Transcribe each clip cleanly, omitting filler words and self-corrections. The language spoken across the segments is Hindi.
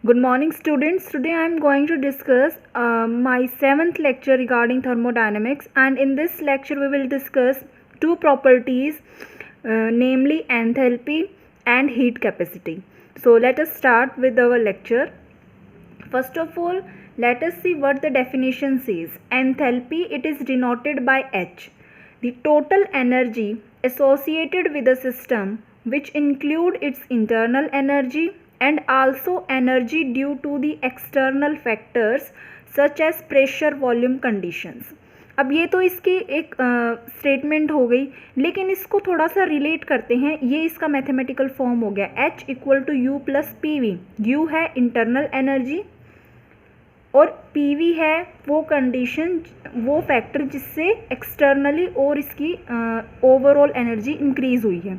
Good morning, students. Today I am going to discuss my 7th lecture regarding thermodynamics, and in this lecture we will discuss two properties, namely enthalpy and heat capacity. So let us start with our lecture. First of all, let us see what the definition says. Enthalpy, it is denoted by H, the total energy associated with a system, which include its internal energy and also energy due to the external factors such as pressure, volume, conditions. अब ये तो इसकी एक स्टेटमेंट हो गई, लेकिन इसको थोड़ा सा रिलेट करते हैं. ये इसका मैथमेटिकल फॉर्म हो गया H equal to U plus P V. U है इंटरनल एनर्जी और पी वी है वो कंडीशन, वो फैक्टर जिससे एक्सटर्नली और इसकी ओवरऑल एनर्जी इंक्रीज़ हुई है.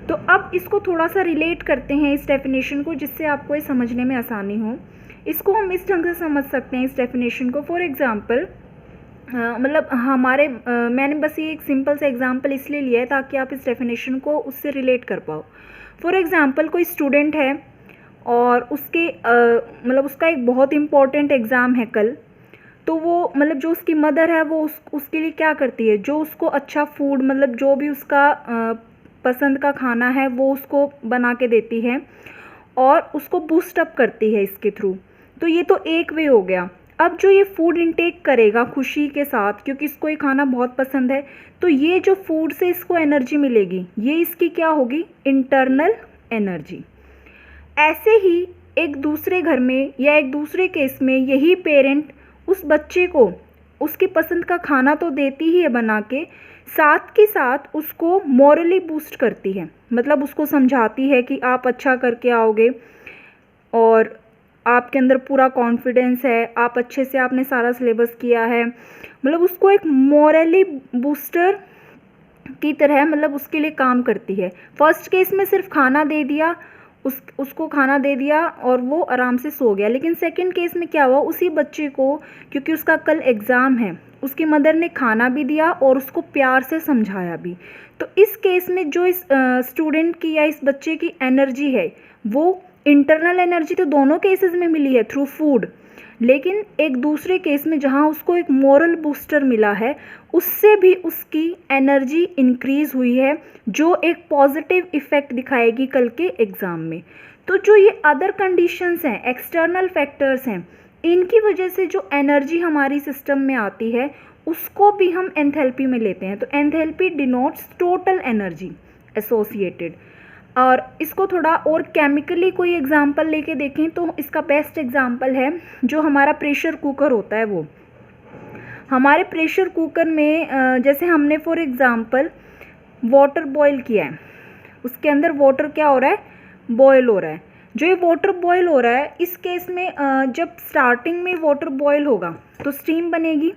तो अब इसको थोड़ा सा रिलेट करते हैं इस डेफिनेशन को, जिससे आपको ये समझने में आसानी हो. इसको हम इस ढंग से समझ सकते हैं इस डेफिनेशन को. फॉर एग्जांपल मतलब हमारे मैंने बस ये एक सिंपल सा एग्जांपल इसलिए लिया है ताकि आप इस डेफिनेशन को उससे रिलेट कर पाओ. फॉर एग्जांपल कोई स्टूडेंट है और उसके मतलब उसका एक बहुत इम्पॉर्टेंट एग्ज़ाम है कल. तो वो मतलब जो उसकी मदर है वो उसके लिए क्या करती है, जो उसको अच्छा फूड मतलब जो भी उसका पसंद का खाना है वो उसको बना के देती है और उसको बूस्ट अप करती है इसके थ्रू. तो ये तो एक वे हो गया. अब जो ये फूड इनटेक करेगा खुशी के साथ, क्योंकि इसको ये खाना बहुत पसंद है, तो ये जो फूड से इसको एनर्जी मिलेगी, ये इसकी क्या होगी, इंटरनल एनर्जी. ऐसे ही एक दूसरे घर में या एक दूसरे केस में यही पेरेंट उस बच्चे को उसकी पसंद का खाना तो देती ही है बना के, साथ के साथ उसको मॉरली बूस्ट करती है. मतलब उसको समझाती है कि आप अच्छा करके आओगे और आपके अंदर पूरा कॉन्फिडेंस है, आप अच्छे से आपने सारा सिलेबस किया है. मतलब उसको एक मॉरली बूस्टर की तरह मतलब उसके लिए काम करती है. फर्स्ट केस में सिर्फ खाना दे दिया, उसको खाना दे दिया और वो आराम से सो गया. लेकिन सेकंड केस में क्या हुआ, उसी बच्चे को क्योंकि उसका कल एग्ज़ाम है, उसकी मदर ने खाना भी दिया और उसको प्यार से समझाया भी. तो इस केस में जो इस स्टूडेंट की या इस बच्चे की एनर्जी है, वो इंटरनल एनर्जी तो दोनों केसेस में मिली है थ्रू फूड, लेकिन एक दूसरे केस में जहाँ उसको एक मोरल बूस्टर मिला है, उससे भी उसकी एनर्जी इंक्रीज़ हुई है, जो एक पॉजिटिव इफ़ेक्ट दिखाएगी कल के एग्ज़ाम में. तो जो ये अदर कंडीशंस हैं, एक्सटर्नल फैक्टर्स हैं, इनकी वजह से जो एनर्जी हमारी सिस्टम में आती है उसको भी हम एंथैल्पी में लेते हैं. तो enthalpy denotes total energy associated. और इसको थोड़ा और केमिकली कोई एग्जांपल लेके देखें तो इसका बेस्ट एग्जांपल है जो हमारा प्रेशर कुकर होता है. वो हमारे प्रेशर कुकर में जैसे हमने फॉर एग्जांपल वाटर बॉईल किया है, उसके अंदर वाटर क्या हो रहा है, बॉयल हो रहा है. जो ये वाटर बॉयल हो रहा है, इस केस में जब स्टार्टिंग में वाटर बॉयल होगा तो स्टीम बनेगी.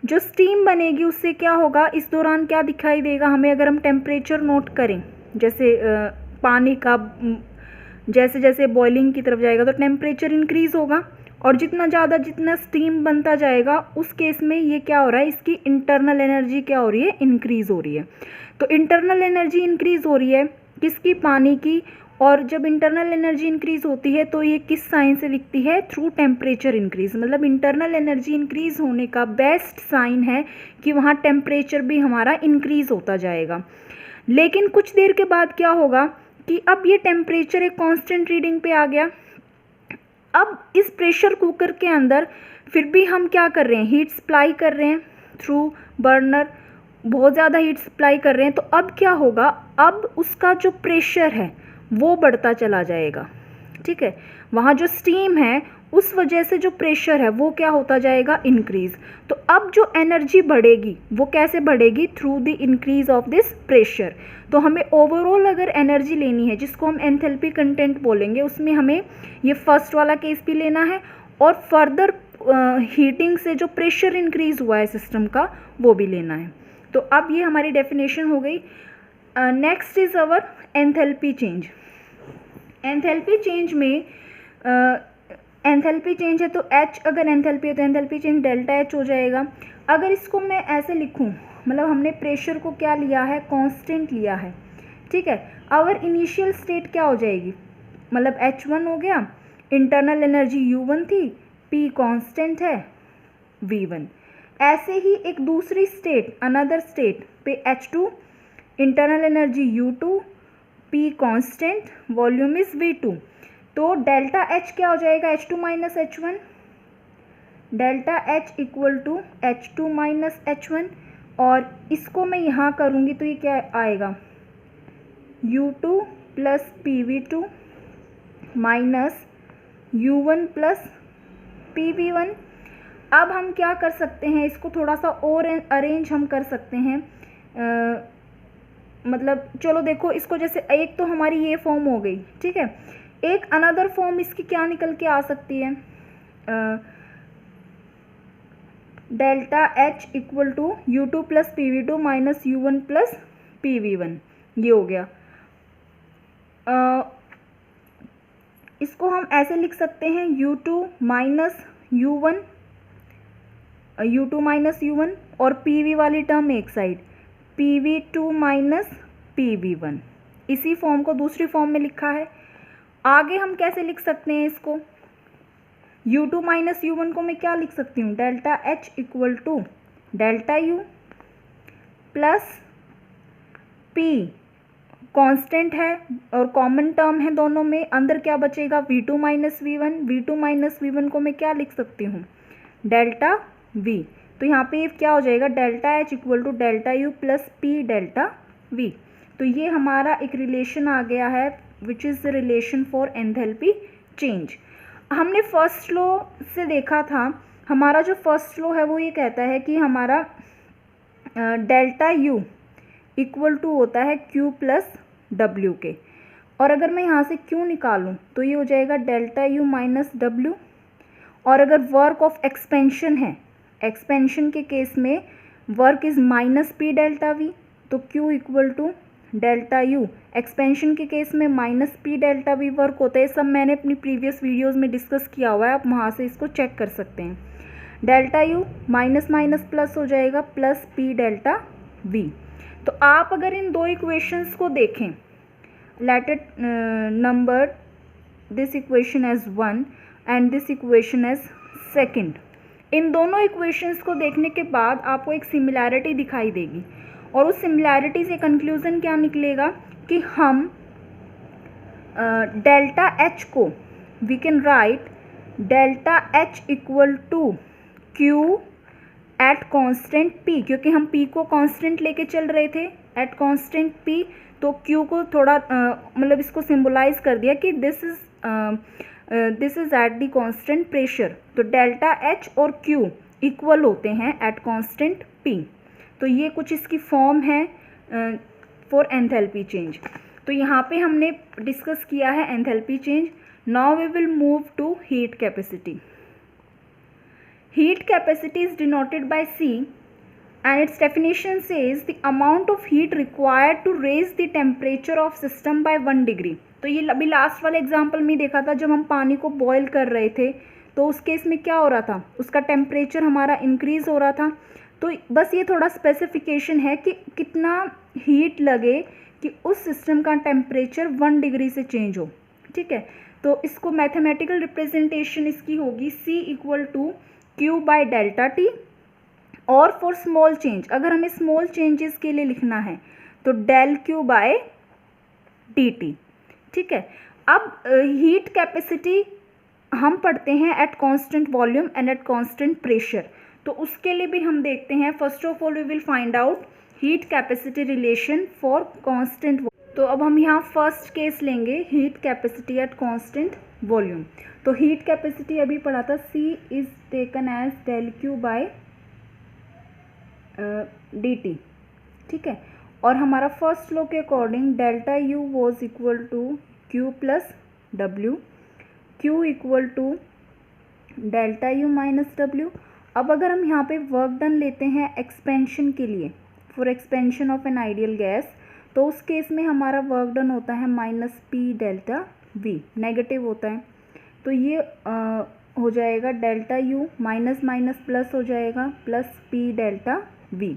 जो स्टीम बनेगी उससे क्या होगा, इस दौरान क्या दिखाई देगा हमें, अगर हम टेम्परेचर नोट करें, जैसे पानी का जैसे जैसे बॉइलिंग की तरफ जाएगा तो टेम्परेचर इंक्रीज़ होगा, और जितना स्टीम बनता जाएगा उस केस में ये क्या हो रहा है, इसकी इंटरनल एनर्जी क्या हो रही है, इंक्रीज़ हो रही है. तो इंटरनल एनर्जी इंक्रीज़ हो रही है किसकी, पानी की. और जब इंटरनल एनर्जी इंक्रीज़ होती है तो ये किस साइन से दिखती है, थ्रू टेम्परेचर इंक्रीज़. मतलब इंटरनल एनर्जी इंक्रीज़ होने का बेस्ट साइन है कि वहाँ टेम्परेचर भी हमारा इंक्रीज़ होता जाएगा. लेकिन कुछ देर के बाद क्या होगा कि अब ये टेम्परेचर एक कांस्टेंट रीडिंग पे आ गया. अब इस प्रेशर कुकर के अंदर फिर भी हम क्या कर रहे हैं, हीट सप्लाई कर रहे हैं थ्रू बर्नर, बहुत ज़्यादा हीट सप्लाई कर रहे हैं. तो अब क्या होगा, अब उसका जो प्रेशर है वो बढ़ता चला जाएगा. ठीक है, वहाँ जो स्टीम है उस वजह से जो प्रेशर है वो क्या होता जाएगा, इंक्रीज़. तो अब जो एनर्जी बढ़ेगी वो कैसे बढ़ेगी, through the increase of this pressure. तो हमें ओवरऑल अगर एनर्जी लेनी है, जिसको हम एंथैल्पी कंटेंट बोलेंगे, उसमें हमें ये फर्स्ट वाला केस भी लेना है और फर्दर हीटिंग से जो प्रेशर इंक्रीज़ हुआ है सिस्टम का वो भी लेना है. तो अब ये हमारी डेफिनेशन हो गई. Next is our enthalpy change. Enthalpy change में एंथैल्पी चेंज है तो H अगर एंथैल्पी है तो एंथैल्पी चेंज डेल्टा H हो जाएगा. अगर इसको मैं ऐसे लिखूं, मतलब हमने प्रेशर को क्या लिया है, कांस्टेंट लिया है. ठीक है, आवर इनिशियल स्टेट क्या हो जाएगी, मतलब H1 हो गया, इंटरनल एनर्जी U1 थी, P कांस्टेंट है, V1। ऐसे ही एक दूसरी स्टेट, अनदर स्टेट पे H2, internal energy U2, P constant, volume is V2। तो डेल्टा H क्या हो जाएगा, H2 minus H1, delta H equal to H2 minus H1। और इसको मैं यहाँ करूँगी तो ये क्या आएगा, U2 plus PV2 minus U1 plus PV1। अब हम क्या कर सकते हैं, इसको थोड़ा सा और अरेंज हम कर सकते हैं, मतलब चलो देखो इसको, जैसे एक तो हमारी ये फॉर्म हो गई, ठीक है। एक अनदर फॉर्म इसकी क्या निकल के आ सकती है, delta H equal to U2 plus PV2 minus U1 plus PV1, ये हो गया। इसको हम ऐसे लिख सकते हैं U2 minus U1, U2 minus U1 और PV वाली टर्म एक साइड, PV2 माइनस PV1। इसी फॉर्म को दूसरी फॉर्म में लिखा है। आगे हम कैसे लिख सकते हैं इसको, U2 माइनस U1 को मैं क्या लिख सकती हूँ, delta H equal to delta U plus P constant है और कॉमन टर्म है दोनों में, अंदर क्या बचेगा, V2 minus V1। V2 minus V1 को मैं क्या लिख सकती हूँ, डेल्टा V। तो यहाँ पे क्या हो जाएगा, delta H equal to delta U plus P delta V। तो ये हमारा एक रिलेशन आ गया है which is the relation for enthalpy change. हमने फर्स्ट लॉ से देखा था, हमारा जो फर्स्ट लॉ है वो ये कहता है कि हमारा डेल्टा U इक्वल टू होता है Q प्लस W के। और अगर मैं यहाँ से Q निकालूँ तो ये हो जाएगा डेल्टा U माइनस W। और अगर वर्क ऑफ एक्सपेंशन है, एक्सपेंशन के केस में work is minus P delta V, तो Q equal to delta U। Expansion के केस में minus P delta V work होता है, सब मैंने अपनी प्रीवियस वीडियोस में डिस्कस किया हुआ है, आप वहाँ से इसको चेक कर सकते हैं। Delta U minus minus plus हो जाएगा, प्लस P डेल्टा V। तो आप अगर इन दो इक्वेशंस को देखें, let it number this equation as 1 and this equation as second. इन दोनों इक्वेशंस को देखने के बाद आपको एक सिमिलैरिटी दिखाई देगी और उस सिमिलैरिटी से कंक्लूजन क्या निकलेगा कि हम डेल्टा H को we can write delta H equal to Q at constant P, क्योंकि हम P को कांस्टेंट लेके चल रहे थे एट कांस्टेंट P। तो Q को थोड़ा मतलब इसको सिंबलाइज कर दिया कि this is at the constant pressure. तो डेल्टा H और Q इक्वल होते हैं एट कांस्टेंट P। तो ये कुछ इसकी फॉर्म है फॉर एंथैल्पी चेंज। तो यहाँ पे हमने डिस्कस किया है enthalpy change. Now we will move to heat capacity. Heat capacity is denoted by C and its definition says the amount of heat required to raise the temperature of system by 1 degree। तो ये अभी लास्ट वाले एग्जाम्पल में देखा था, जब हम पानी को बॉयल कर रहे थे तो उस केस में क्या हो रहा था, उसका टेम्परेचर हमारा इंक्रीज हो रहा था। तो बस ये थोड़ा स्पेसिफिकेशन है कि कितना हीट लगे कि उस सिस्टम का टेम्परेचर 1 डिग्री से चेंज हो, ठीक है। तो इसको मैथमेटिकल रिप्रेजेंटेशन इसकी होगी C equal to Q by delta T। और फॉर स्मॉल चेंज, अगर हमें स्मॉल चेंजेस के लिए लिखना है तो डेल Q बाय dt, ठीक है। अब हीट कैपेसिटी हम पढ़ते हैं at constant volume and at constant pressure. तो उसके लिए भी हम देखते हैं, first of all we will find out heat capacity relation for constant. तो अब हम यहाँ फर्स्ट केस लेंगे, heat capacity at constant volume. तो हीट कैपेसिटी अभी पढ़ा था, C is taken as del Q by dt, ठीक है। और हमारा फर्स्ट लॉ के according delta U was equal to Q plus W, Q equal to delta U minus W। अब अगर हम यहाँ पे वर्क डन लेते हैं एक्सपेंशन के लिए, for expansion of an ideal gas, तो उस केस में हमारा वर्क डन होता है minus P delta V, negative होता है। तो ये हो जाएगा delta U minus minus plus हो जाएगा, प्लस P डेल्टा V।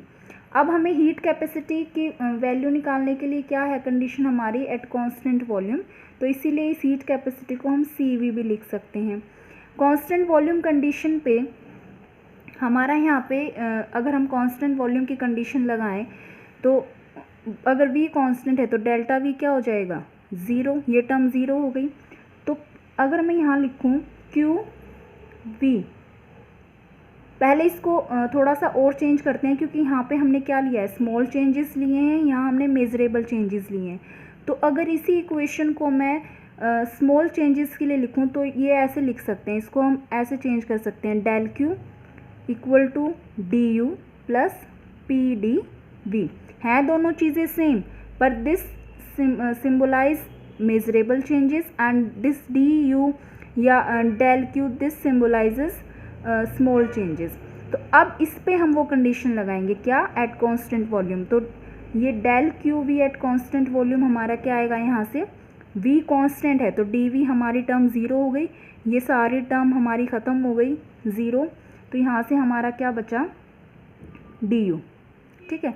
अब हमें हीट कैपेसिटी की वैल्यू निकालने के लिए क्या है कंडीशन हमारी, एट कांस्टेंट वॉल्यूम। तो इसीलिए इस हीट कैपेसिटी को हम CV भी लिख सकते हैं। कांस्टेंट वॉल्यूम कंडीशन पे हमारा यहाँ पे अगर हम कांस्टेंट वॉल्यूम की कंडीशन लगाएं तो अगर V कांस्टेंट है तो डेल्टा V क्या हो जाएगा, 0, ये टर्म 0 हो गई। तो अगर मैं यहाँ लिखूँ QV, पहले इसको थोड़ा सा और चेंज करते हैं क्योंकि यहाँ पे हमने क्या लिया है, स्मॉल चेंजेस लिए हैं, यहाँ हमने मेजरेबल चेंजेस लिए हैं। तो अगर इसी इक्वेशन को मैं स्मॉल चेंजेस के लिए लिखूँ तो ये ऐसे लिख सकते हैं, इसको हम ऐसे चेंज कर सकते हैं, del Q equal to DU plus PdV। हैं दोनों चीज़ें सेम, पर this symbolise measurable changes and this DU या del Q this symbolises small changes. तो अब इस पे हम वो कंडीशन लगाएंगे क्या, एट कांस्टेंट वॉल्यूम। तो ये del QV at constant volume हमारा क्या आएगा, यहाँ से V कांस्टेंट है तो DV हमारी टर्म 0 हो गई, ये सारी टर्म हमारी ख़त्म हो गई 0। तो यहाँ से हमारा क्या बचा, DU। ठीक है,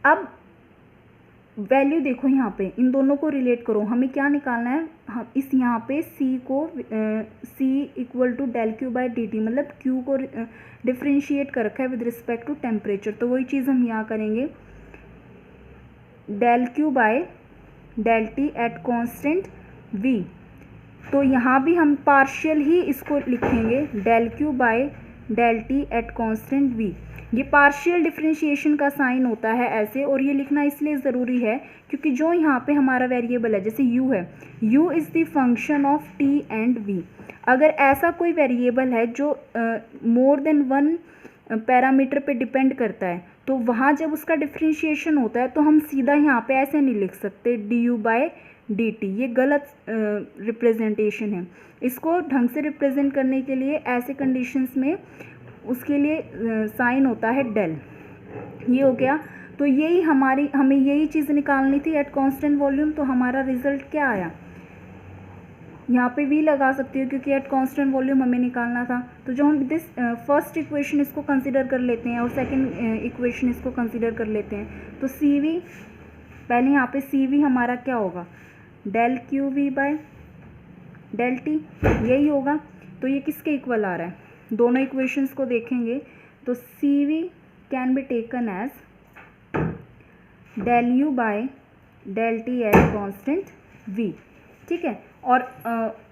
अब वैल्यू देखो यहाँ पे, इन दोनों को रिलेट करो, हमें क्या निकालना है, हम इस यहाँ पे C को C equal to del Q by dt, मतलब Q को डिफ्रेंशिएट कर रखा है विद रिस्पेक्ट टू टेम्परेचर। तो वही चीज़ हम यहाँ करेंगे, del Q by del T at constant V। तो यहाँ भी हम पार्शियल ही इसको लिखेंगे, del Q by del T at constant V। ये पार्शियल डिफरेंशिएशन का साइन होता है ऐसे, और ये लिखना इसलिए ज़रूरी है क्योंकि जो यहाँ पे हमारा वेरिएबल है, जैसे u है, u is the function of t and v। अगर ऐसा कोई वेरिएबल है जो मोर देन वन पैरामीटर पे डिपेंड करता है तो वहाँ जब उसका डिफरेंशिएशन होता है तो हम सीधा यहाँ पे ऐसे नहीं लिख सकते du बाय dt, ये गलत रिप्रेजेंटेशन है। इसको ढंग से रिप्रेजेंट करने के लिए ऐसे कंडीशंस में उसके लिए साइन होता है डेल, ये हो गया। तो यही हमें यही चीज़ निकालनी थी एट कांस्टेंट वॉल्यूम। तो हमारा रिजल्ट क्या आया, यहाँ पे V लगा सकती हो क्योंकि एट कांस्टेंट वॉल्यूम हमें निकालना था। तो जो हम दिस फर्स्ट इक्वेशन इसको कंसिडर कर लेते हैं और सेकंड इक्वेशन इसको कंसिडर कर लेते हैं। तो CV, पहले यहाँ पे CV हमारा क्या होगा, del QV by del T, यही होगा। तो ये किसके इक्वल आ रहा है, दोनों इक्वेशंस को देखेंगे तो CV can be taken as del U by del T at constant V। ठीक है, और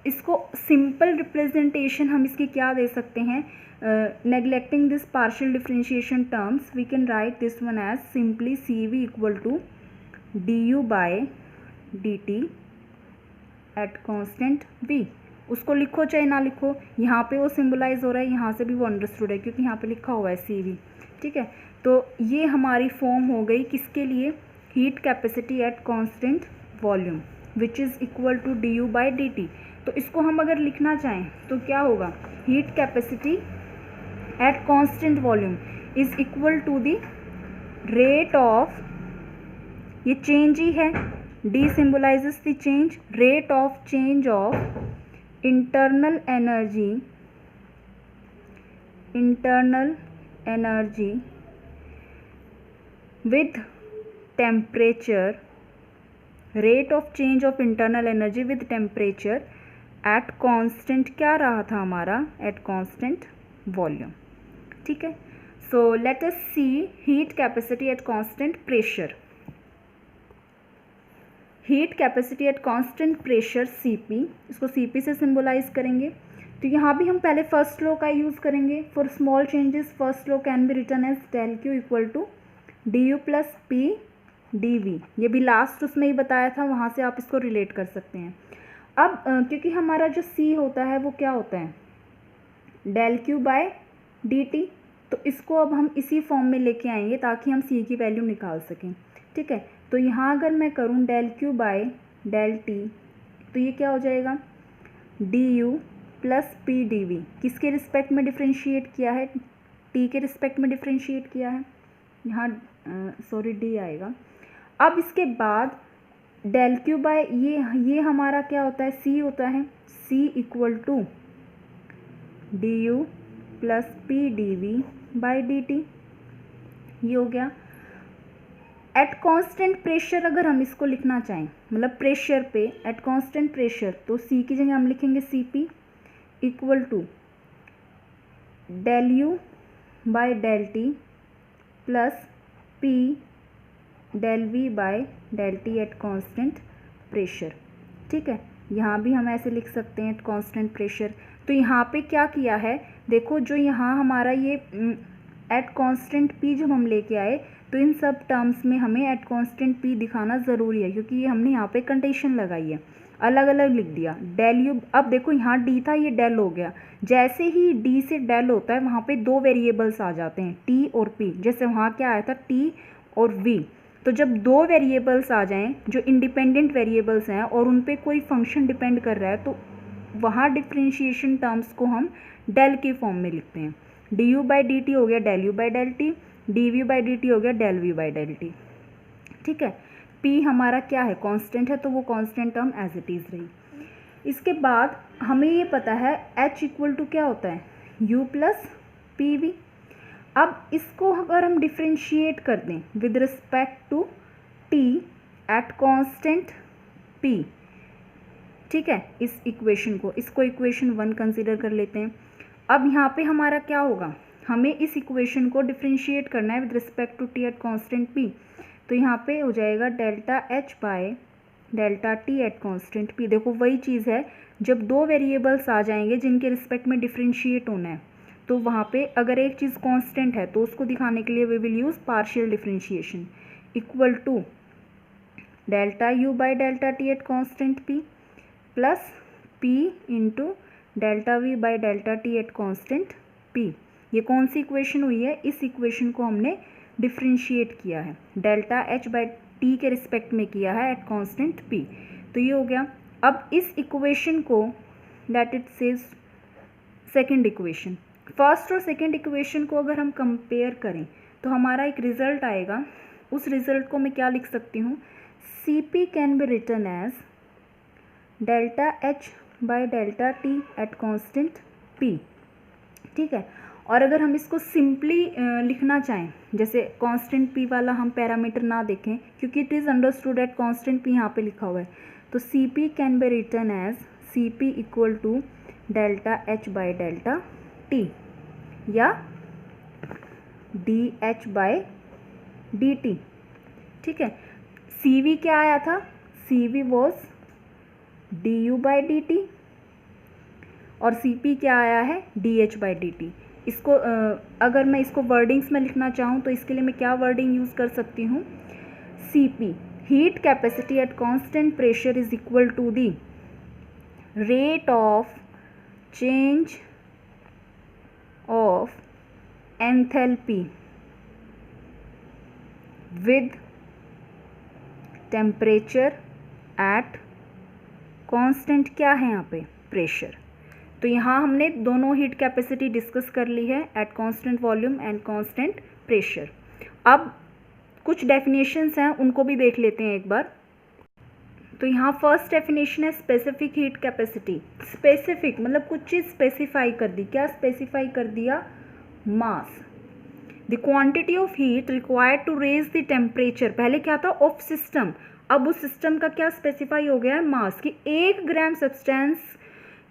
इसको सिंपल रिप्रेजेंटेशन हम इसकी क्या दे सकते हैं, neglecting this partial differentiation terms we can write this one as simply CV equal to DU by DT at constant V। उसको लिखो चाहे ना लिखो, यहाँ पे वो सिंबलाइज हो रहा है, यहाँ से भी वो अंडरस्टूड है क्योंकि यहाँ पे लिखा हुआ है CV। ठीक है, तो ये हमारी फॉर्म हो गई किसके लिए, heat capacity at constant volume which is equal to DU by DT। तो इसको हम अगर लिखना चाहें तो क्या होगा, heat capacity at constant volume is equal to the rate of, ये चेंज ही है, D symbolizes the change, rate of change of internal energy with temperature, rate of change of internal energy with temperature at constant, क्या रहा था हमारा, at constant volume। ठीक है, so let us see heat capacity at constant pressure। Heat capacity at constant pressure CP, इसको CP से सिंबलाइज करेंगे। तो यहाँ भी हम पहले फर्स्ट लॉ का यूज़ करेंगे, for small changes first law can be written as del Q equal to DU plus PdV। ये भी लास्ट उसमें ही बताया था, वहाँ से आप इसको रिलेट कर सकते हैं। अब क्योंकि हमारा जो C होता है वो क्या होता है, डेल Q बाय DT, तो इसको अब हम इसी फॉर्म में लेके आएंगे ताकि हम C की वैल्यू निकाल सकें। ठीक है, तो यहाँ अगर मैं करूँ del Q by del T, तो ये क्या हो जाएगा, DU प्लस PdV। किसके रिस्पेक्ट में डिफ्रेंशिएट किया है, T के रिस्पेक्ट में डिफ्रेंशिएट किया है, यहाँ सॉरी D आएगा। अब इसके बाद डेल Q बाय ये हमारा क्या होता है, C होता है, C equal to DU plus PdV by DT, ये हो गया। एट कांस्टेंट प्रेशर अगर हम इसको लिखना चाहें, मतलब प्रेशर पे एट कांस्टेंट प्रेशर, तो सी की जगह हम लिखेंगे Cp equal to del U by del T plus P del V by del T at constant pressure. ठीक है, यहाँ भी हम ऐसे लिख सकते हैं एट कांस्टेंट प्रेशर। तो यहाँ पे क्या किया है, देखो जो यहाँ हमारा ये एट कांस्टेंट P जब हम लेके आए तो इन सब टर्म्स में हमें एट कांस्टेंट P दिखाना ज़रूरी है, क्योंकि ये हमने यहाँ पे कंडीशन लगाई है, अलग अलग लिख दिया डेल यू। अब देखो यहाँ डी था, ये डेल हो गया। जैसे ही डी से डेल होता है वहाँ पे दो वेरिएबल्स आ जाते हैं टी और पी। जैसे वहाँ क्या आया था टी और वी, तो जब दो वेरिएबल्स आ जाएं जो इंडिपेंडेंट वेरिएबल्स हैं और उन पे कोई फंक्शन डिपेंड कर रहा है, तो वहाँ डिफ्रेंशिएशन टर्म्स को हम डेल के फॉर्म में लिखते हैं। D U by D T हो गया del U by del T, D V by D T हो गया del V by del T. ठीक है, पी हमारा क्या है, कांस्टेंट है, तो वो constant term as it is रही। इसके बाद हमें ये पता है एच इक्वल टू क्या होता है, यू प्लस पी वी। अब इसको अगर हम डिफ्रेंशिएट कर दें with respect to T at constant P, ठीक है, इस इक्वेशन को, इसको इक्वेशन 1 कंसिडर कर लेते हैं। अब यहाँ पे हमारा क्या होगा, हमें इस इक्वेशन को डिफ्रेंशिएट करना है with respect to T at constant P. तो यहाँ पे हो जाएगा delta H by delta T at constant P. देखो वही चीज़ है, जब दो वेरिएबल्स आ जाएंगे जिनके रिस्पेक्ट में डिफ्रेंशिएट होना है, तो वहाँ पे अगर एक चीज़ कांस्टेंट है तो उसको दिखाने के लिए we will use partial differentiation equal to delta U by delta T at constant P plus P into delta V by delta T at constant P. ये कौन सी इक्वेशन हुई है, इस इक्वेशन को हमने डिफ्रेंशिएट किया है, डेल्टा एच बाय टी के रिस्पेक्ट में किया है एट कांस्टेंट पी। तो ये हो गया। अब इस इक्वेशन को that it says second equation, first और सेकंड इक्वेशन को अगर हम कंपेयर करें तो हमारा एक रिजल्ट आएगा। उस रिजल्ट को मैं क्या लिख सकती हूँ, C P can be written as delta H by delta T at constant P. ठीक है, और अगर हम इसको सिंपली लिखना चाहें, जैसे कांस्टेंट पी वाला हम पैरामीटर ना देखें क्योंकि it is understood at constant P यहाँ पे लिखा हुआ है, तो C P can be written as C P equal to delta H by delta T या D H by D T. ठीक है, सी वी क्या आया था, C V was D U by D T और सी पी क्या आया है, D H by D T. इसको अगर मैं इसको वर्डिंग्स में लिखना चाहूँ तो इसके लिए मैं क्या वर्डिंग यूज़ कर सकती हूँ, C P heat capacity at constant pressure is equal to the rate of change of enthalpy with temperature at constant क्या है यहाँ पे, प्रेशर। तो यहाँ हमने दोनों हीट कैपेसिटी डिस्कस कर ली है eight constant volume and constant pressure. अब कुछ डेफिनेशंस हैं उनको भी देख लेते हैं एक बार। तो यहाँ फर्स्ट डेफिनेशन है स्पेसिफिक हीट कैपेसिटी। स्पेसिफिक मतलब कुछ चीज़ स्पेसिफाई कर दी, क्या स्पेसिफाई कर दिया, mass, the quantity of heat required to raise the temperature. पहले क्या था, ऑफ सिस्टम, अब उस सिस्टम का क्या स्पेसिफाई हो गया है, मास, कि 1 ग्राम सब्सटेंस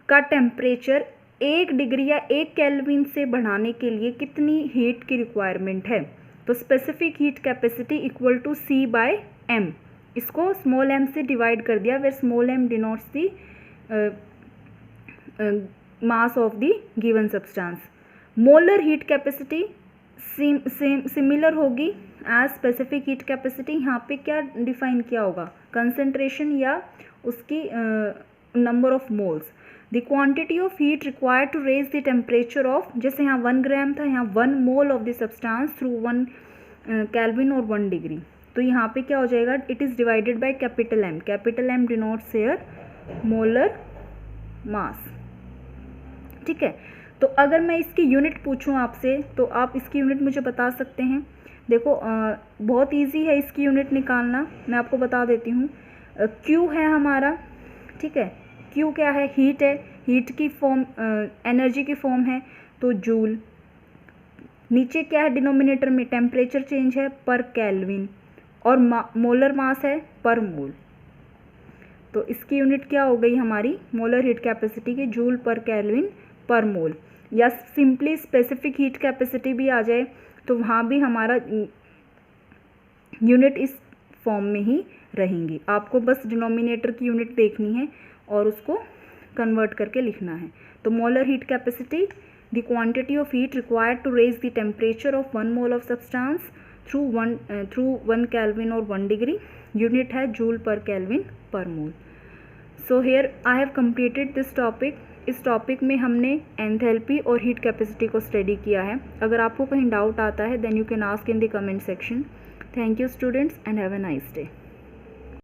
का टेम्परेचर 1 डिग्री या 1 केल्विन से बढ़ाने के लिए कितनी हीट की रिक्वायरमेंट है। तो specific heat capacity equal to C by M, इसको स्मॉल एम से डिवाइड कर दिया, where small M denotes the mass of the given substance. Molar heat capacity similar होगी एज स्पेसिफिक हीट कैपेसिटी। यहाँ पे क्या डिफाइन किया होगा, कंसंट्रेशन या उसकी number of moles. The quantity of heat required to raise the temperature of, जैसे यहाँ 1 ग्राम था, यहाँ 1 mole of the substance through 1 kelvin और 1 डिग्री। तो यहाँ पे क्या हो जाएगा, it is divided by capital M, capital M denotes here molar mass. ठीक है, तो अगर मैं इसकी यूनिट पूछूं आपसे तो आप इसकी यूनिट मुझे बता सकते हैं। देखो बहुत इजी है इसकी यूनिट निकालना, मैं आपको बता देती हूँ। क्यू है हमारा, ठीक है, क्यू क्या है, हीट है, हीट की फॉर्म एनर्जी की फॉर्म है तो जूल। नीचे क्या है डिनोमिनेटर में, टेम्परेचर चेंज है पर केल्विन, और मोलर मास है पर मोल। तो इसकी यूनिट क्या हो गई हमारी मोलर हीट कैपेसिटी की जूल पर केल्विन पर मोल, या सिंपली स्पेसिफिक हीट कैपेसिटी भी आ जाए तो वहाँ भी हमारा यूनिट इस फॉर्म में ही रहेंगी। आपको बस डिनोमिनेटर की यूनिट देखनी है और उसको कन्वर्ट करके लिखना है। तो molar heat capacity, the quantity of heat required to raise the temperature of 1 mole of substance through 1 kelvin और 1 डिग्री, यूनिट है joule per kelvin per mole. So here I have completed this topic. इस टॉपिक में हमने एंथैल्पी और हीट कैपेसिटी को स्टडी किया है। अगर आपको कहीं डाउट आता है then you can ask in the comment section. Thank you students and have a nice day.